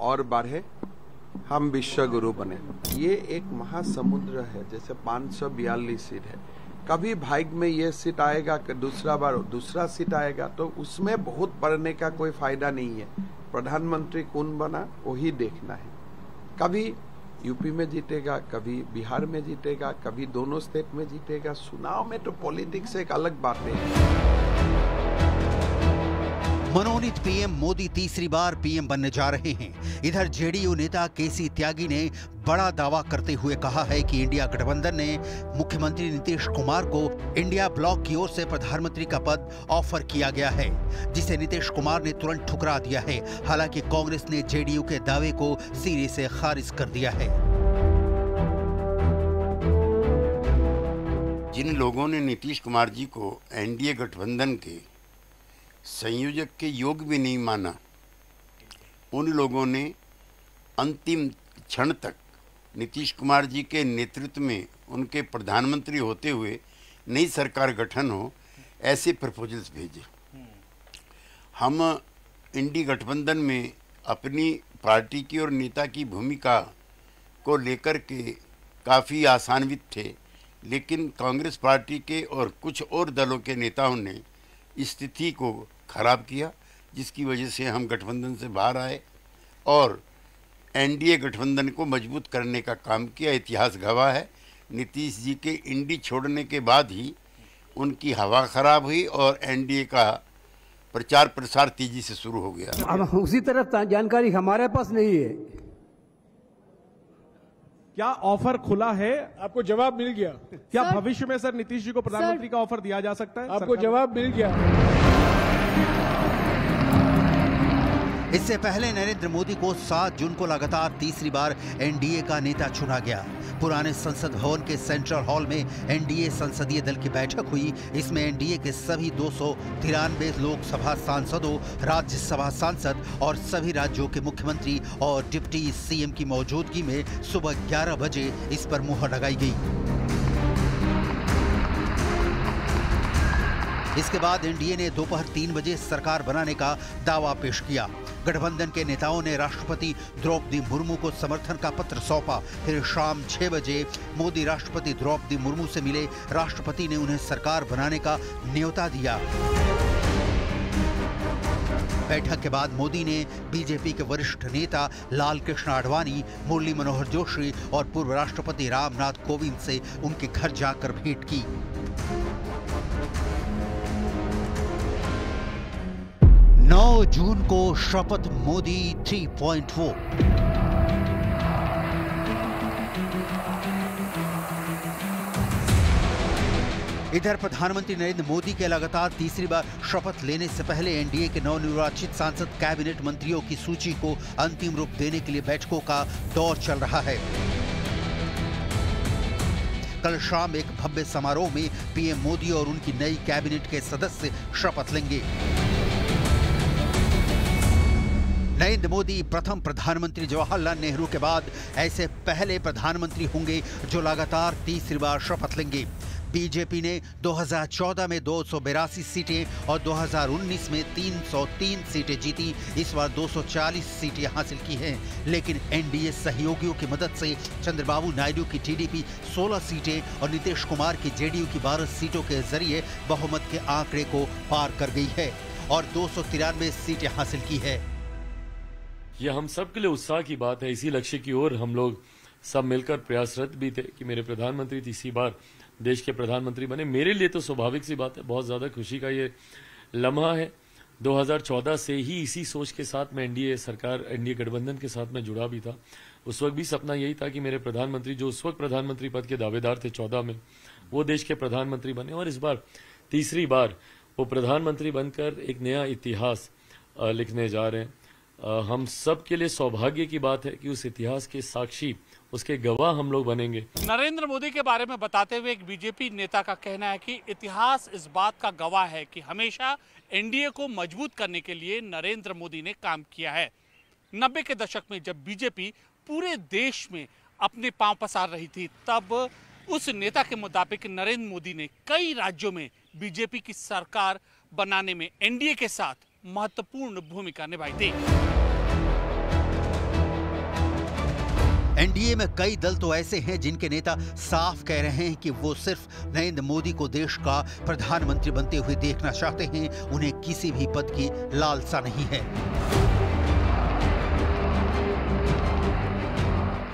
और बढ़े, हम विश्व गुरु बने। ये एक महासमुद्र है, जैसे 542 सीट है। कभी भाग्य में ये सीट आएगा कि दूसरा बार दूसरा सीट आएगा, तो उसमें बहुत पढ़ने का कोई फायदा नहीं है। प्रधानमंत्री कौन बना वही देखना है। कभी यूपी में जीतेगा, कभी बिहार में जीतेगा, कभी दोनों स्टेट में जीतेगा। चुनाव में तो पॉलिटिक्स एक अलग बात है। मनोनीत पीएम मोदी तीसरी बार पीएम बनने जा रहे हैं। इधर जेडीयू नेता केसी त्यागी ने बड़ा दावा करते हुए कहा है कि इंडिया गठबंधन ने मुख्यमंत्री नीतीश कुमार को इंडिया ब्लॉक की ओर से प्रधानमंत्री का पद ऑफर किया गया है, जिसे नीतीश कुमार ने तुरंत ठुकरा दिया है। हालांकि कांग्रेस ने जेडीयू के दावे को सिरे से खारिज कर दिया है। जिन लोगों ने नीतीश कुमार जी को एनडीए गठबंधन के संयोजक के योग भी नहीं माना, उन लोगों ने अंतिम क्षण तक नीतीश कुमार जी के नेतृत्व में उनके प्रधानमंत्री होते हुए नई सरकार गठन हो, ऐसे प्रपोजल्स भेजे। हम इंडी गठबंधन में अपनी पार्टी की और नेता की भूमिका को लेकर के काफ़ी आशान्वित थे, लेकिन कांग्रेस पार्टी के और कुछ और दलों के नेताओं ने स्थिति को खराब किया, जिसकी वजह से हम गठबंधन से बाहर आए और एनडीए गठबंधन को मजबूत करने का काम किया। इतिहास गवाह है, नीतीश जी के इंडी छोड़ने के बाद ही उनकी हवा खराब हुई और एनडीए का प्रचार प्रसार तेजी से शुरू हो गया। अब उसी तरह जानकारी हमारे पास नहीं है। क्या ऑफर खुला है? आपको जवाब मिल गया? क्या भविष्य में सर नीतीश जी को प्रधानमंत्री का ऑफर दिया जा सकता है? आपको जवाब मिल गया? इससे पहले नरेंद्र मोदी को 7 जून को लगातार तीसरी बार एनडीए का नेता चुना गया। पुराने संसद भवन के सेंट्रल हॉल में एनडीए संसदीय दल की बैठक हुई। इसमें एनडीए के सभी 293 लोकसभा सांसदों, राज्यसभा सांसद और सभी राज्यों के मुख्यमंत्री और डिप्टी सीएम की मौजूदगी में सुबह 11 बजे इस पर मुहर लगाई गई। इसके बाद एनडीए ने दोपहर 3 बजे सरकार बनाने का दावा पेश किया। गठबंधन के नेताओं ने राष्ट्रपति द्रौपदी मुर्मू को समर्थन का पत्र सौंपा। फिर शाम 6 बजे मोदी राष्ट्रपति द्रौपदी मुर्मू से मिले। राष्ट्रपति ने उन्हें सरकार बनाने का न्योता दिया। बैठक के बाद मोदी ने बीजेपी के वरिष्ठ नेता लाल कृष्ण आडवाणी, मुरली मनोहर जोशी और पूर्व राष्ट्रपति रामनाथ कोविंद से उनके घर जाकर भेंट की। जून को शपथ मोदी 3.0। इधर प्रधानमंत्री नरेंद्र मोदी के लगातार तीसरी बार शपथ लेने से पहले एनडीए के नवनिर्वाचित सांसद कैबिनेट मंत्रियों की सूची को अंतिम रूप देने के लिए बैठकों का दौर चल रहा है। कल शाम एक भव्य समारोह में पीएम मोदी और उनकी नई कैबिनेट के सदस्य शपथ लेंगे। नरेंद्र मोदी प्रथम प्रधानमंत्री जवाहरलाल नेहरू के बाद ऐसे पहले प्रधानमंत्री होंगे जो लगातार तीसरी बार शपथ लेंगे। बीजेपी ने 2014 में 282 सीटें और 2019 में 303 सीटें जीती। इस बार 240 सीटें हासिल की हैं, लेकिन एनडीए सहयोगियों की मदद से चंद्रबाबू नायडू की टीडीपी 16 सीटें और नीतीश कुमार की जेडीयू की 12 सीटों के जरिए बहुमत के आंकड़े को पार कर गई है और 293 सीटें हासिल की है। यह हम सब के लिए उत्साह की बात है। इसी लक्ष्य की ओर हम लोग सब मिलकर प्रयासरत भी थे कि मेरे प्रधानमंत्री तीसरी बार देश के प्रधानमंत्री बने। मेरे लिए तो स्वाभाविक सी बात है, बहुत ज्यादा खुशी का ये लम्हा है। 2014 से ही इसी सोच के साथ मैं एनडीए गठबंधन के साथ में जुड़ा भी था। उस वक्त भी सपना यही था कि मेरे प्रधानमंत्री, जो उस वक्त प्रधानमंत्री पद के दावेदार थे 14 में, वो देश के प्रधानमंत्री बने और इस बार तीसरी बार वो प्रधानमंत्री बनकर एक नया इतिहास लिखने जा रहे हैं। हम सब के लिए सौभाग्य की बात है कि उस इतिहास के साक्षी, उसके गवाह हम लोग बनेंगे। नरेंद्र मोदी के बारे में बताते हुए एक बीजेपी नेता का कहना है कि इतिहास इस बात का गवाह है कि हमेशा एनडीए को मजबूत करने के लिए नरेंद्र मोदी ने काम किया है। 90 के दशक में जब बीजेपी पूरे देश में अपने पांव पसार रही थी, तब उस नेता के मुताबिक नरेंद्र मोदी ने कई राज्यों में बीजेपी की सरकार बनाने में एनडीए के साथ महत्वपूर्ण भूमिका निभाई थी। एनडीए में कई दल तो ऐसे हैं जिनके नेता साफ कह रहे हैं कि वो सिर्फ नरेंद्र मोदी को देश का प्रधानमंत्री बनते हुए देखना चाहते हैं, उन्हें किसी भी पद की लालसा नहीं है।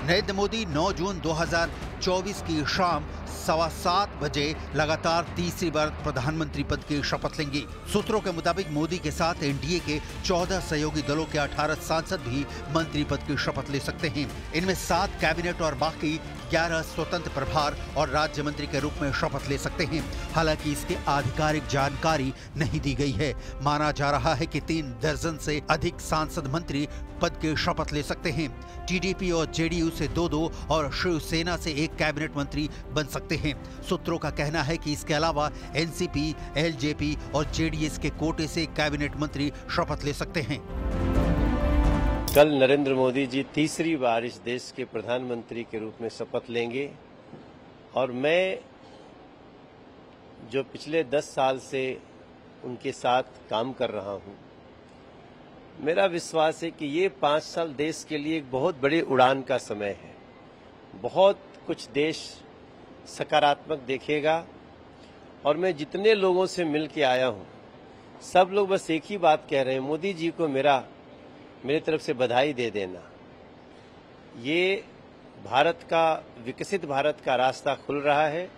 नरेंद्र मोदी 9 जून 2024 की शाम 7:15 बजे लगातार तीसरी बार प्रधानमंत्री पद की शपथ लेंगे। सूत्रों के मुताबिक मोदी के साथ एनडीए के 14 सहयोगी दलों के 18 सांसद भी मंत्री पद की शपथ ले सकते हैं। इनमें 7 कैबिनेट और बाकी 11 स्वतंत्र प्रभार और राज्य मंत्री के रूप में शपथ ले सकते हैं। हालांकि इसकी आधिकारिक जानकारी नहीं दी गई है। माना जा रहा है कि 3 दर्जन से अधिक सांसद मंत्री पद की शपथ ले सकते हैं। टीडीपी और जेडीयू से 2-2 और शिवसेना से 1 कैबिनेट मंत्री बन सकते हैं। सूत्रों का कहना है कि इसके अलावा एनसीपी, एलजेपी और जेडीएस के कोटे से कैबिनेट मंत्री शपथ ले सकते हैं। कल नरेंद्र मोदी जी तीसरी बार इस देश के प्रधानमंत्री के रूप में शपथ लेंगे और मैं जो पिछले 10 साल से उनके साथ काम कर रहा हूं, मेरा विश्वास है कि ये 5 साल देश के लिए एक बहुत बड़ी उड़ान का समय है। बहुत कुछ देश सकारात्मक देखेगा और मैं जितने लोगों से मिल के आया हूं, सब लोग बस एक ही बात कह रहे हैं, मोदी जी को मेरे तरफ से बधाई दे देना। ये भारत का, विकसित भारत का रास्ता खुल रहा है।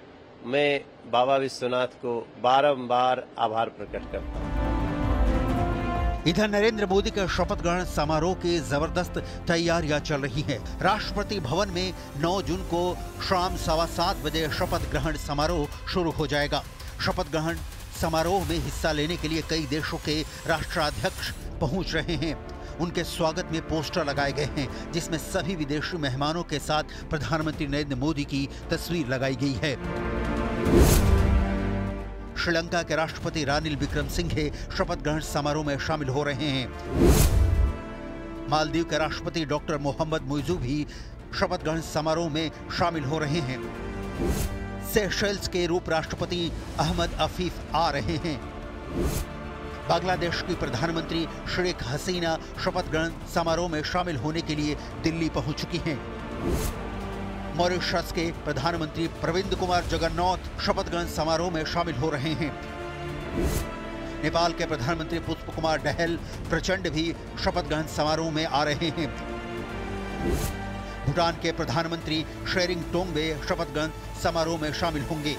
मैं बाबा विश्वनाथ को बारंबार आभार प्रकट करता हूं। इधर नरेंद्र मोदी के शपथ ग्रहण समारोह की जबरदस्त तैयारियां चल रही हैं। राष्ट्रपति भवन में 9 जून को शाम 7:15 बजे शपथ ग्रहण समारोह शुरू हो जाएगा। शपथ ग्रहण समारोह में हिस्सा लेने के लिए कई देशों के राष्ट्राध्यक्ष पहुंच रहे हैं। उनके स्वागत में पोस्टर लगाए गए हैं, जिसमें सभी विदेशी मेहमानों के साथ प्रधानमंत्री नरेंद्र मोदी की तस्वीर लगाई गई है। श्रीलंका के राष्ट्रपति रानिल विक्रमसिंघे शपथ ग्रहण समारोह में शामिल हो रहे हैं। मालदीव के राष्ट्रपति डॉक्टर मोहम्मद मुइज़ू भी शपथ ग्रहण समारोह में शामिल हो रहे हैं। सेशेल्स के रूप राष्ट्रपति अहमद अफीफ आ रहे हैं। बांग्लादेश की प्रधानमंत्री शेख हसीना शपथ ग्रहण समारोह में शामिल होने के लिए दिल्ली पहुंच चुकी हैं। मॉरिशस के प्रधानमंत्री प्रविंद कुमार जगन्नाथ शपथ ग्रहण समारोह में शामिल हो रहे हैं। नेपाल के प्रधानमंत्री पुष्प कुमार दहल प्रचंड भी शपथ ग्रहण समारोह में आ रहे हैं। भूटान के प्रधानमंत्री शेरिंग टोंगबे शपथ ग्रहण समारोह में शामिल होंगे।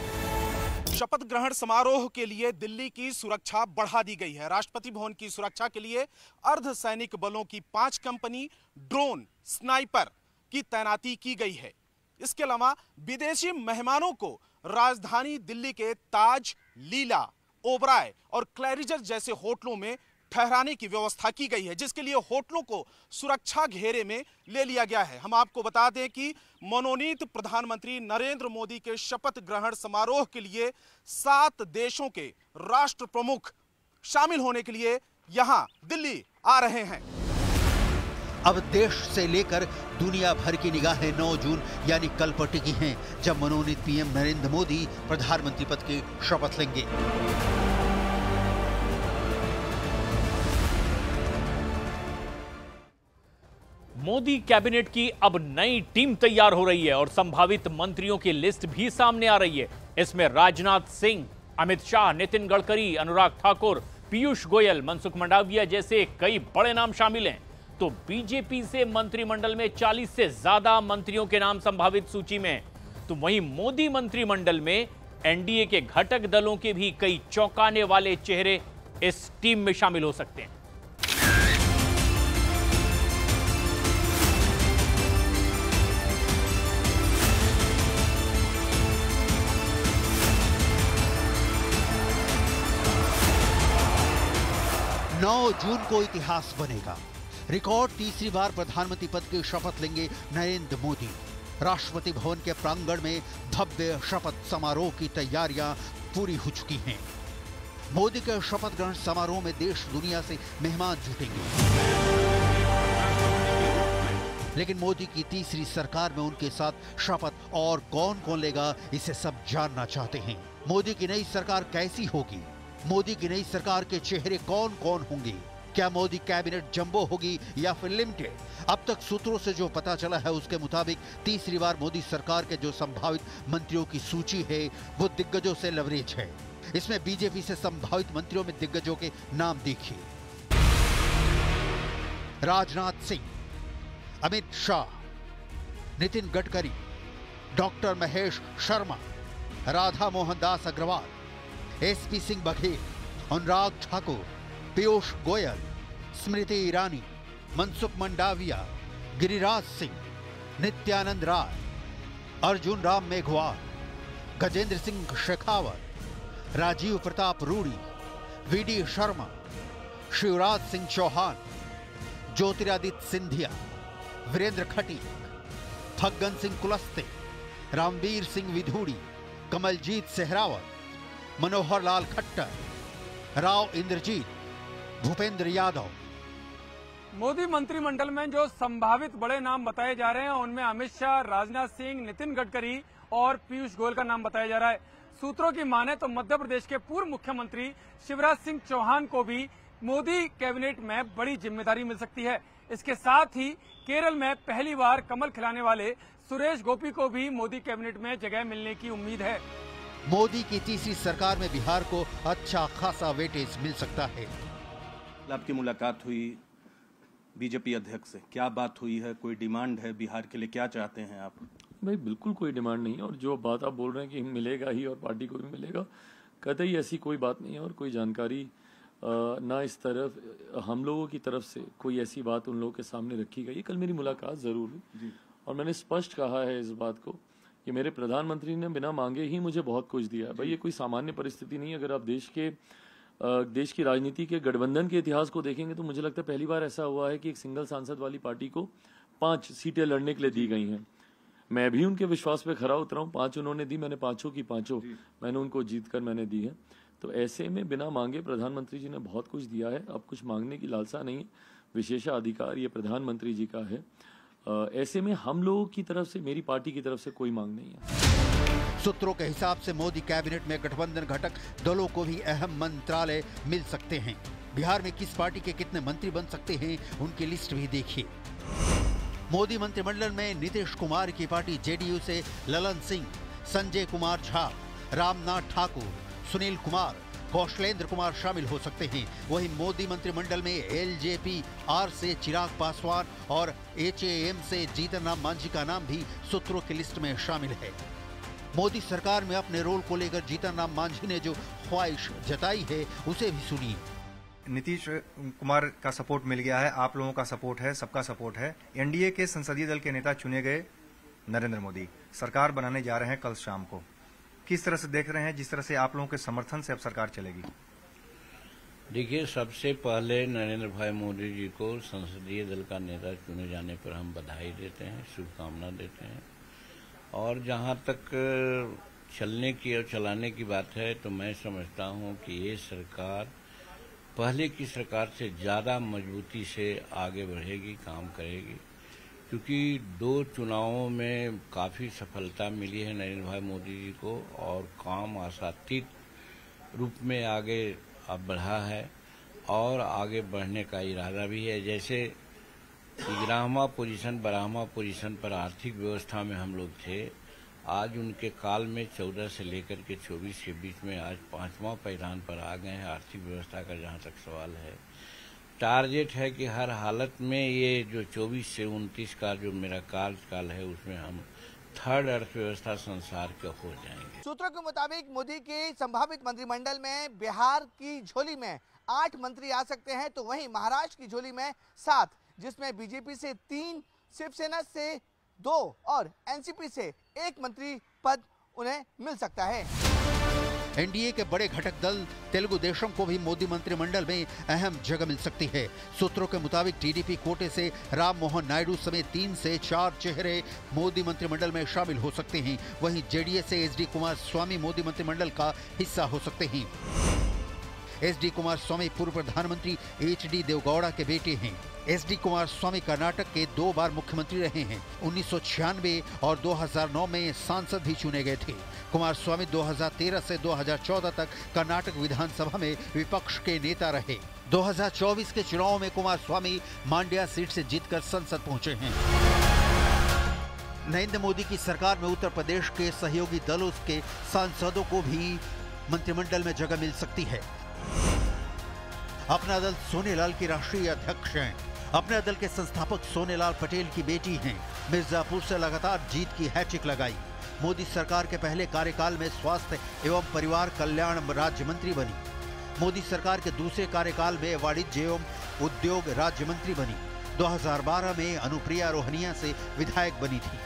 शपथ ग्रहण समारोह के लिए दिल्ली की सुरक्षा बढ़ा दी गई है। राष्ट्रपति भवन की सुरक्षा के लिए अर्धसैनिक बलों की 5 कंपनी ड्रोन स्नाइपर की तैनाती की गई है। इसके अलावा विदेशी मेहमानों को राजधानी दिल्ली के ताज, लीला, ओबराय और क्लैरिजर जैसे होटलों में ठहराने की व्यवस्था की गई है, जिसके लिए होटलों को सुरक्षा घेरे में ले लिया गया है। हम आपको बता दें कि मनोनीत प्रधानमंत्री नरेंद्र मोदी के शपथ ग्रहण समारोह के लिए 7 देशों के राष्ट्र प्रमुख शामिल होने के लिए यहां दिल्ली आ रहे हैं। अब देश से लेकर दुनिया भर की निगाहें 9 जून यानी कल पर टिकी हैं, जब मनोनीत पीएम नरेंद्र मोदी प्रधानमंत्री पद की शपथ लेंगे। मोदी कैबिनेट की अब नई टीम तैयार हो रही है और संभावित मंत्रियों की लिस्ट भी सामने आ रही है। इसमें राजनाथ सिंह, अमित शाह, नितिन गडकरी, अनुराग ठाकुर, पीयूष गोयल, मनसुख मंडाविया जैसे कई बड़े नाम शामिल हैं। तो बीजेपी से मंत्रिमंडल में 40 से ज्यादा मंत्रियों के नाम संभावित सूची में। तो वहीं मोदी मंत्रिमंडल में एनडीए के घटक दलों के भी कई चौंकाने वाले चेहरे इस टीम में शामिल हो सकते हैं। नौ जून को इतिहास बनेगा। रिकॉर्ड तीसरी बार प्रधानमंत्री पद की शपथ लेंगे नरेंद्र मोदी। राष्ट्रपति भवन के प्रांगण में भव्य शपथ समारोह की तैयारियां पूरी हो चुकी हैं। मोदी के शपथ ग्रहण समारोह में देश दुनिया से मेहमान जुटेंगे। लेकिन मोदी की तीसरी सरकार में उनके साथ शपथ और कौन कौन लेगा, इसे सब जानना चाहते हैं। मोदी की नई सरकार कैसी होगी? मोदी की नई सरकार के चेहरे कौन कौन होंगे? क्या मोदी कैबिनेट जंबो होगी या फिर लिमिटेड? अब तक सूत्रों से जो पता चला है उसके मुताबिक तीसरी बार मोदी सरकार के जो संभावित मंत्रियों की सूची है वो दिग्गजों से लवरेज है। इसमें बीजेपी से संभावित मंत्रियों में दिग्गजों के नाम देखिए। Rajnath Singh, Amit Shah, Nitin Gadkari, doctor Mahesh Sharma, Radha Mohan Das Agarwal, SP Singh Baghel, Anurag Thakur, Piyush Goyal, Smriti Irani, Mansukh Mandaviya, Giriraj Singh, Nityanand Rai, Arjun Ram Meghwal, Gajendra Singh Shekhawat, Rajiv Pratap Rudy, VD Sharma, Shivraj Singh Chauhan, Jyotiraditya Scindia, Virendra Khatik, Faggan Singh Kulaste, Ramveer Singh विधूड़ी, Kamaljeet Sehrawat, Manohar Lal Khattar, Rao Inderjit, Bhupendra Yadav. Modi मंत्रिमंडल में जो संभावित बड़े नाम बताए जा रहे हैं उनमें अमित शाह, राजनाथ सिंह, नितिन गडकरी और पीयूष गोयल का नाम बताया जा रहा है। सूत्रों की माने तो मध्य प्रदेश के पूर्व मुख्यमंत्री शिवराज सिंह चौहान को भी मोदी कैबिनेट में बड़ी जिम्मेदारी मिल सकती है। इसके साथ ही केरल में पहली बार कमल खिलाने वाले सुरेश गोपी को भी मोदी कैबिनेट में जगह मिलने की उम्मीद है। मोदी की तीसरी सरकार में बिहार को अच्छा खासा वेटेज मिल सकता है। आपकी मुलाकात हुई बीजेपी अध्यक्ष से, क्या बात हुई है? कोई डिमांड है बिहार के लिए? क्या चाहते हैं आप? भाई बिल्कुल कोई डिमांड नहीं है, और जो बात आप बोल रहे हैं कि मिलेगा ही और पार्टी को भी मिलेगा, कतई ऐसी कोई बात नहीं है। और कोई जानकारी ना इस तरफ हम लोगों की तरफ से कोई ऐसी बात उन लोगों के सामने रखी गई। कल मेरी मुलाकात जरूर हुई और मैंने स्पष्ट कहा है इस बात को कि मेरे प्रधानमंत्री ने बिना मांगे ही मुझे बहुत कुछ दिया है। भाई ये कोई सामान्य परिस्थिति नहीं है। अगर आप देश की राजनीति के गठबंधन के इतिहास को देखेंगे तो मुझे लगता है पहली बार ऐसा हुआ है कि एक सिंगल सांसद वाली पार्टी को 5 सीटें लड़ने के लिए दी गई हैं। मैं भी उनके विश्वास पे खरा उतरा हूँ। 5 उन्होंने दी, मैंने पांचों की पांचों मैंने उनको जीतकर मैंने दी है। तो ऐसे में बिना मांगे प्रधानमंत्री जी ने बहुत कुछ दिया है। अब कुछ मांगने की लालसा नहीं है, विशेषाधिकार ये प्रधानमंत्री जी का है। ऐसे में हम लोगों की तरफ से, मेरी पार्टी की तरफ से कोई मांग नहीं है। सूत्रों के हिसाब से मोदी कैबिनेट में गठबंधन घटक दलों को भी अहम मंत्रालय मिल सकते हैं। बिहार में किस पार्टी के कितने मंत्री बन सकते हैं उनकी लिस्ट भी देखिए। मोदी मंत्रिमंडल में नीतीश कुमार की पार्टी जेडीयू से ललन सिंह, संजय कुमार झा, रामनाथ ठाकुर, सुनील कुमार, कौशलेंद्र कुमार शामिल हो सकते हैं। वहीं मोदी मंत्रिमंडल में एलजेपी आर से चिराग पासवान और एचएएम से जीतन राम मांझी का नाम भी सूत्रों की लिस्ट में शामिल है। मोदी सरकार में अपने रोल को लेकर जीतन राम मांझी ने जो ख्वाहिश जताई है उसे भी सुनिए। नीतीश कुमार का सपोर्ट मिल गया है, आप लोगों का सपोर्ट है, सबका सपोर्ट है। एनडीए के संसदीय दल के नेता चुने गए नरेंद्र मोदी सरकार बनाने जा रहे हैं कल शाम को। किस तरह से देख रहे हैं, जिस तरह से आप लोगों के समर्थन से अब सरकार चलेगी? देखिए, सबसे पहले नरेंद्र भाई मोदी जी को संसदीय दल का नेता चुने जाने पर हम बधाई देते हैं, शुभकामना देते हैं। और जहां तक चलने की और चलाने की बात है तो मैं समझता हूं कि ये सरकार पहले की सरकार से ज़्यादा मजबूती से आगे बढ़ेगी, काम करेगी, क्योंकि 2 चुनावों में काफ़ी सफलता मिली है नरेंद्र भाई मोदी जी को और काम आशातीत रूप में आगे अब बढ़ा है और आगे बढ़ने का इरादा भी है। जैसे 11वां पोजीशन 12वां पोजीशन पर आर्थिक व्यवस्था में हम लोग थे, आज उनके काल में 14 से लेकर के 24 के बीच में आज 5वां पैदान पर आ गए हैं आर्थिक व्यवस्था का। जहां तक सवाल है, टारगेट है कि हर हालत में ये जो 24 से 29 का जो मेरा कार्यकाल है उसमें हम 3rd अर्थव्यवस्था संसार के हो जाएंगे। सूत्रों के मुताबिक मोदी के संभावित मंत्रिमंडल में बिहार की झोली में 8 मंत्री आ सकते हैं, तो वहीं महाराष्ट्र की झोली में 7, जिसमें बीजेपी से 3, शिवसेना से 2 और एनसीपी से 1 मंत्री पद उन्हें मिल सकता है। एनडीए के बड़े घटक दल तेलुगु देशम को भी मोदी मंत्रिमंडल में अहम जगह मिल सकती है। सूत्रों के मुताबिक टीडीपी कोटे से राम मोहन नायडू समेत 3 से 4 चेहरे मोदी मंत्रिमंडल में शामिल हो सकते हैं। वहीं जेडीएस से एसडी कुमारस्वामी मोदी मंत्रिमंडल का हिस्सा हो सकते हैं। एसडी कुमारस्वामी पूर्व प्रधानमंत्री एचडी देवगौड़ा के बेटे हैं। एसडी कुमारस्वामी कर्नाटक के 2 बार मुख्यमंत्री रहे हैं। 1996 और 2009 में सांसद भी चुने गए थे। कुमारस्वामी 2013 से 2014 तक कर्नाटक विधानसभा में विपक्ष के नेता रहे। 2024 के चुनाव में कुमारस्वामी मांड्या सीट से जीतकर संसद पहुंचे हैं। नरेंद्र मोदी की सरकार में उत्तर प्रदेश के सहयोगी दलों के सांसदों को भी मंत्रिमंडल में जगह मिल सकती है। अपना दल सोनेलाल की राष्ट्रीय अध्यक्ष हैं। अपना दल के संस्थापक सोनेलाल पटेल की बेटी हैं। मिर्जापुर से लगातार जीत की हैट्रिक लगाई। मोदी सरकार के पहले कार्यकाल में स्वास्थ्य एवं परिवार कल्याण राज्य मंत्री बनी। मोदी सरकार के दूसरे कार्यकाल में वाणिज्य एवं उद्योग राज्य मंत्री बनी। 2012 में अनुप्रिया रोहनिया से विधायक बनी थी।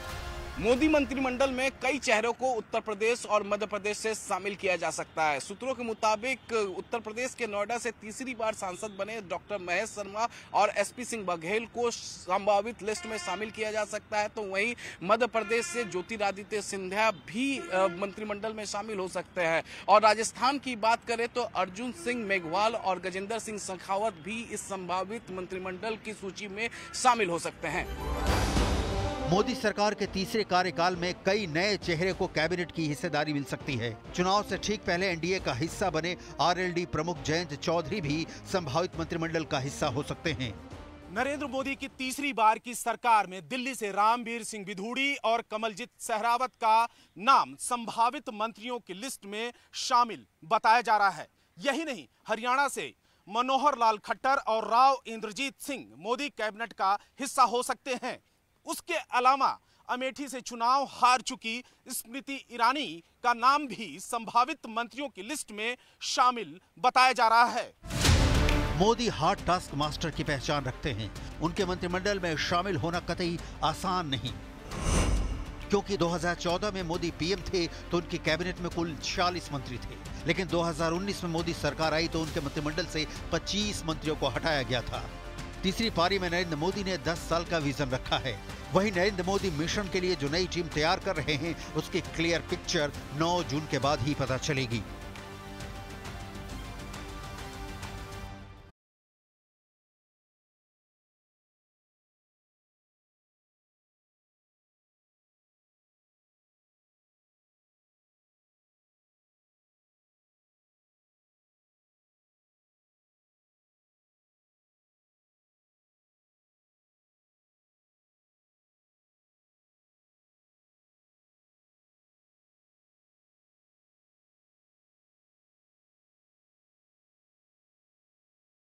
मोदी मंत्रिमंडल में कई चेहरों को उत्तर प्रदेश और मध्य प्रदेश से शामिल किया जा सकता है। सूत्रों के मुताबिक उत्तर प्रदेश के नोएडा से तीसरी बार सांसद बने डॉक्टर महेश शर्मा और एसपी सिंह बघेल को संभावित लिस्ट में शामिल किया जा सकता है, तो वहीं मध्य प्रदेश से ज्योतिरादित्य सिंधिया भी मंत्रिमंडल में शामिल हो सकते हैं। और राजस्थान की बात करें तो अर्जुन सिंह मेघवाल और गजेंद्र सिंह शेखावत भी इस संभावित मंत्रिमंडल की सूची में शामिल हो सकते हैं। मोदी सरकार के तीसरे कार्यकाल में कई नए चेहरे को कैबिनेट की हिस्सेदारी मिल सकती है। चुनाव से ठीक पहले एनडीए का हिस्सा बने आरएलडी प्रमुख जयंत चौधरी भी संभावित मंत्रिमंडल का हिस्सा हो सकते हैं। नरेंद्र मोदी की तीसरी बार की सरकार में दिल्ली से रामवीर सिंह विधूड़ी और कमलजीत सहरावत का नाम संभावित मंत्रियों की लिस्ट में शामिल बताया जा रहा है। यही नहीं, हरियाणा से मनोहर लाल खट्टर और राव इंद्रजीत सिंह मोदी कैबिनेट का हिस्सा हो सकते हैं। उसके अलावा अमेठी से चुनाव हार चुकी स्मृति ईरानी का नाम भी संभावित मंत्रियों की लिस्ट में शामिल बताया जा रहा है। मोदी हार्ड टास्क मास्टर की पहचान रखते हैं। उनके मंत्रिमंडल में शामिल होना कतई आसान नहीं, क्योंकि 2014 में मोदी पीएम थे तो उनकी कैबिनेट में कुल 40 मंत्री थे, लेकिन 2019 में मोदी सरकार आई तो उनके मंत्रिमंडल से 25 मंत्रियों को हटाया गया था। तीसरी पारी में नरेंद्र मोदी ने 10 साल का विजन रखा है। वहीं नरेंद्र मोदी मिशन के लिए जो नई टीम तैयार कर रहे हैं उसकी क्लियर पिक्चर 9 जून के बाद ही पता चलेगी।